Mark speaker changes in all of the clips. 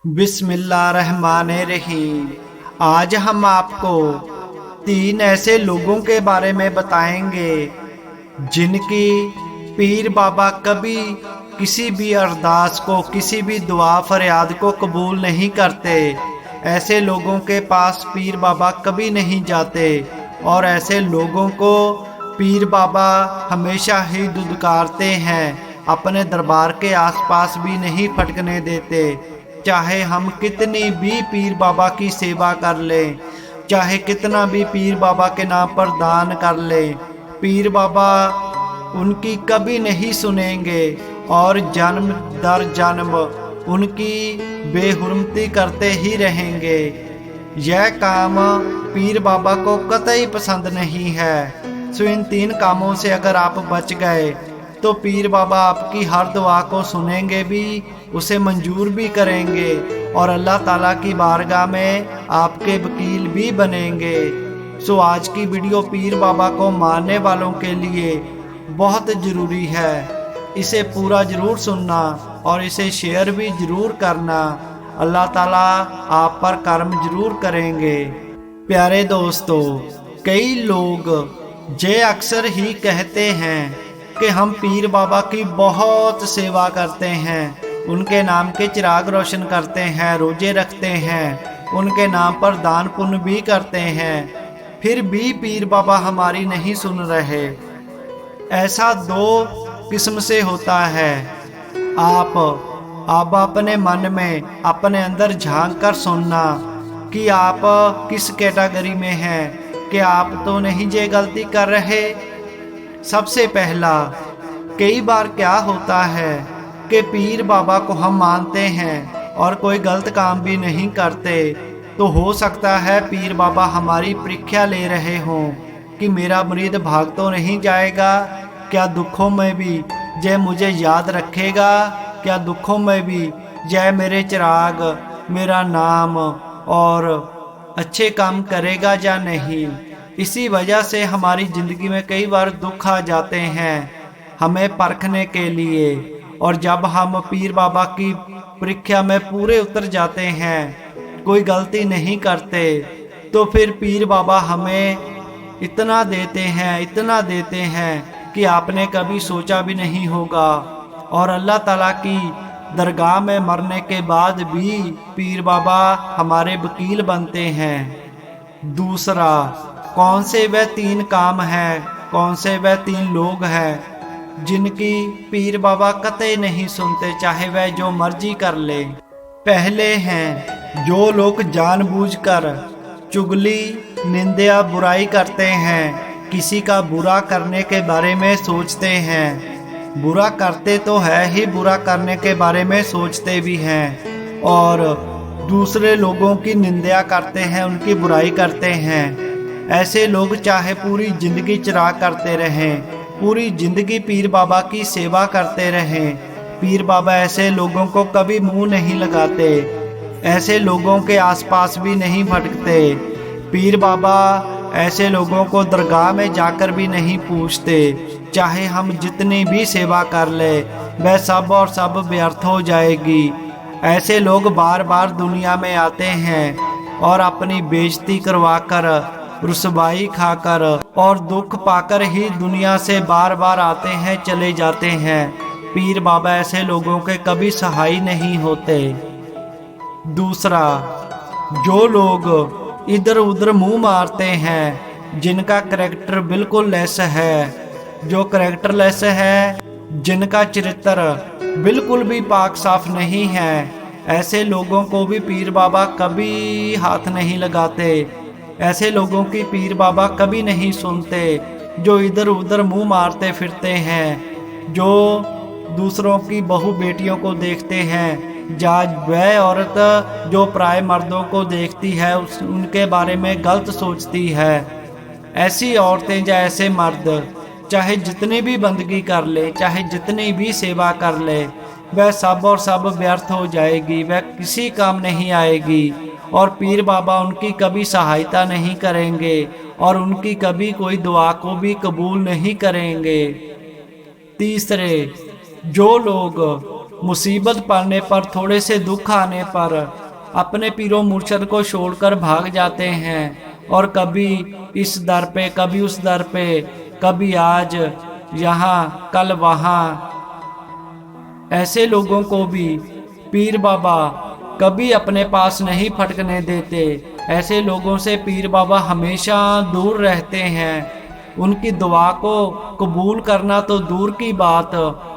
Speaker 1: बिस्मिल्लाहिर्रहमानिर्रहीम। आज हम आपको 3 ऐसे लोगों के बारे में बताएंगे जिनकी पीर बाबा कभी किसी भी अरदास को, किसी भी दुआ फरियाद को कबूल नहीं करते। ऐसे लोगों के पास पीर बाबा कभी नहीं जाते और ऐसे लोगों को पीर बाबा हमेशा ही दुदकारते हैं, अपने दरबार के आसपास भी नहीं फटकने देते। चाहे हम कितनी भी पीर बाबा की सेवा कर लें, चाहे कितना भी पीर बाबा के नाम पर दान कर लें, पीर बाबा उनकी कभी नहीं सुनेंगे और जन्म दर जन्म उनकी बेहुरमती करते ही रहेंगे। यह काम पीर बाबा को कतई पसंद नहीं है। सो इन 3 कामों से अगर आप बच गए तो पीर बाबा आपकी हर दुआ को सुनेंगे भी, उसे मंजूर भी करेंगे और अल्लाह ताला की बारगाह में आपके वकील भी बनेंगे। सो आज की वीडियो पीर बाबा को मानने वालों के लिए बहुत ज़रूरी है। इसे पूरा ज़रूर सुनना और इसे शेयर भी ज़रूर करना। अल्लाह ताला आप पर कर्म ज़रूर करेंगे। प्यारे दोस्तों, कई लोग ये अक्सर ही कहते हैं कि हम पीर बाबा की बहुत सेवा करते हैं, उनके नाम के चिराग रोशन करते हैं, रोजे रखते हैं, उनके नाम पर दान पुण्य भी करते हैं, फिर भी पीर बाबा हमारी नहीं सुन रहे। ऐसा 2 किस्म से होता है। आप अपने मन में, अपने अंदर झांक कर सुनना कि आप किस कैटेगरी में हैं, कि आप तो नहीं ये गलती कर रहे। सबसे पहला, कई बार क्या होता है कि पीर बाबा को हम मानते हैं और कोई गलत काम भी नहीं करते, तो हो सकता है पीर बाबा हमारी परीक्षा ले रहे हों कि मेरा मुरीद भाग तो नहीं जाएगा, क्या दुखों में भी जय मुझे याद रखेगा, क्या दुखों में भी जय मेरे चिराग, मेरा नाम और अच्छे काम करेगा या नहीं। इसी वजह से हमारी ज़िंदगी में कई बार दुख आ जाते हैं हमें परखने के लिए, और जब हम पीर बाबा की परीक्षा में पूरे उतर जाते हैं, कोई गलती नहीं करते, तो फिर पीर बाबा हमें इतना देते हैं कि आपने कभी सोचा भी नहीं होगा। और अल्लाह ताला की दरगाह में मरने के बाद भी पीर बाबा हमारे वकील बनते हैं। दूसरा, कौन से वह 3 काम हैं, कौन से वह 3 लोग हैं जिनकी पीर बाबा कतई नहीं सुनते, चाहे वह जो मर्जी कर ले। पहले हैं जो लोग जानबूझकर चुगली, निंदा, बुराई करते हैं, किसी का बुरा करने के बारे में सोचते हैं। बुरा करते तो है ही, बुरा करने के बारे में सोचते भी हैं और दूसरे लोगों की निंदा करते हैं, उनकी बुराई करते हैं। ऐसे लोग चाहे पूरी ज़िंदगी चिराग करते रहें, पूरी ज़िंदगी पीर बाबा की सेवा करते रहें, पीर बाबा ऐसे लोगों को कभी मुंह नहीं लगाते, ऐसे लोगों के आसपास भी नहीं भटकते। पीर बाबा ऐसे लोगों को दरगाह में जाकर भी नहीं पूछते। चाहे हम जितनी भी सेवा कर ले, वह सब और सब व्यर्थ हो जाएगी। ऐसे लोग बार बार दुनिया में आते हैं और अपनी बेइज्जती करवाकर, रुसवाई खाकर और दुख पाकर ही दुनिया से बार बार आते हैं, चले जाते हैं। पीर बाबा ऐसे लोगों के कभी सहाय नहीं होते। दूसरा, जो लोग इधर उधर मुंह मारते हैं, जिनका करैक्टर बिल्कुल लेस है, जो करैक्टर लेस है, जिनका चरित्र बिल्कुल भी पाक साफ नहीं है, ऐसे लोगों को भी पीर बाबा कभी हाथ नहीं लगाते। ऐसे लोगों की पीर बाबा कभी नहीं सुनते, जो इधर उधर मुंह मारते फिरते हैं, जो दूसरों की बहू बेटियों को देखते हैं, या वह औरत जो पराए मर्दों को देखती है उनके बारे में गलत सोचती है। ऐसी औरतें या ऐसे मर्द चाहे जितनी भी बंदगी कर ले, चाहे जितनी भी सेवा कर ले, वह सब और सब व्यर्थ हो जाएगी, वह किसी काम नहीं आएगी और पीर बाबा उनकी कभी सहायता नहीं करेंगे और उनकी कभी कोई दुआ को भी कबूल नहीं करेंगे। तीसरे, जो लोग मुसीबत पड़ने पर, थोड़े से दुख आने पर अपने पीरों मुर्शद को छोड़कर भाग जाते हैं और कभी इस दर पे, कभी उस दर पे, कभी आज यहाँ कल वहाँ। ऐसे लोगों को भी पीर बाबा कभी अपने पास नहीं फटकने देते। ऐसे लोगों से पीर बाबा हमेशा दूर रहते हैं। उनकी दुआ को कबूल करना तो दूर की बात,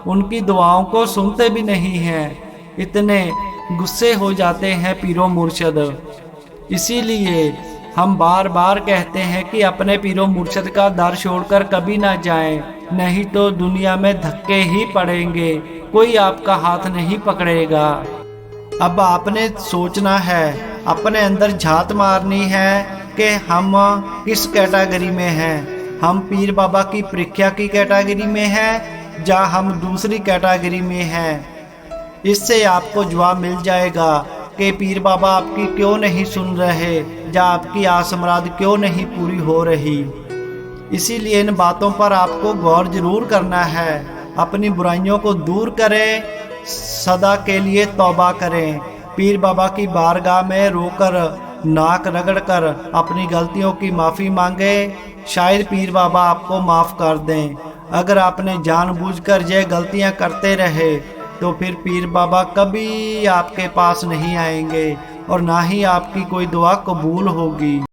Speaker 1: उनकी दुआओं को सुनते भी नहीं हैं। इतने गुस्से हो जाते हैं पीरों मुर्शद। इसीलिए हम बार बार कहते हैं कि अपने पीरों मुर्शद का दर छोड़कर कभी ना जाएं, नहीं तो दुनिया में धक्के ही पड़ेंगे, कोई आपका हाथ नहीं पकड़ेगा। अब आपने सोचना है, अपने अंदर झात मारनी है कि हम किस कैटेगरी में हैं। हम पीर बाबा की परीक्षा की कैटेगरी में हैं या हम दूसरी कैटेगरी में हैं। इससे आपको जवाब मिल जाएगा कि पीर बाबा आपकी क्यों नहीं सुन रहे या आपकी आस मुराद क्यों नहीं पूरी हो रही। इसीलिए इन बातों पर आपको गौर जरूर करना है। अपनी बुराइयों को दूर करें, सदा के लिए तौबा करें। पीर बाबा की बारगाह में रोकर, नाक रगड़कर अपनी गलतियों की माफ़ी मांगे, शायद पीर बाबा आपको माफ़ कर दें। अगर आपने जानबूझकर यह गलतियां करते रहे तो फिर पीर बाबा कभी आपके पास नहीं आएंगे और ना ही आपकी कोई दुआ कबूल होगी।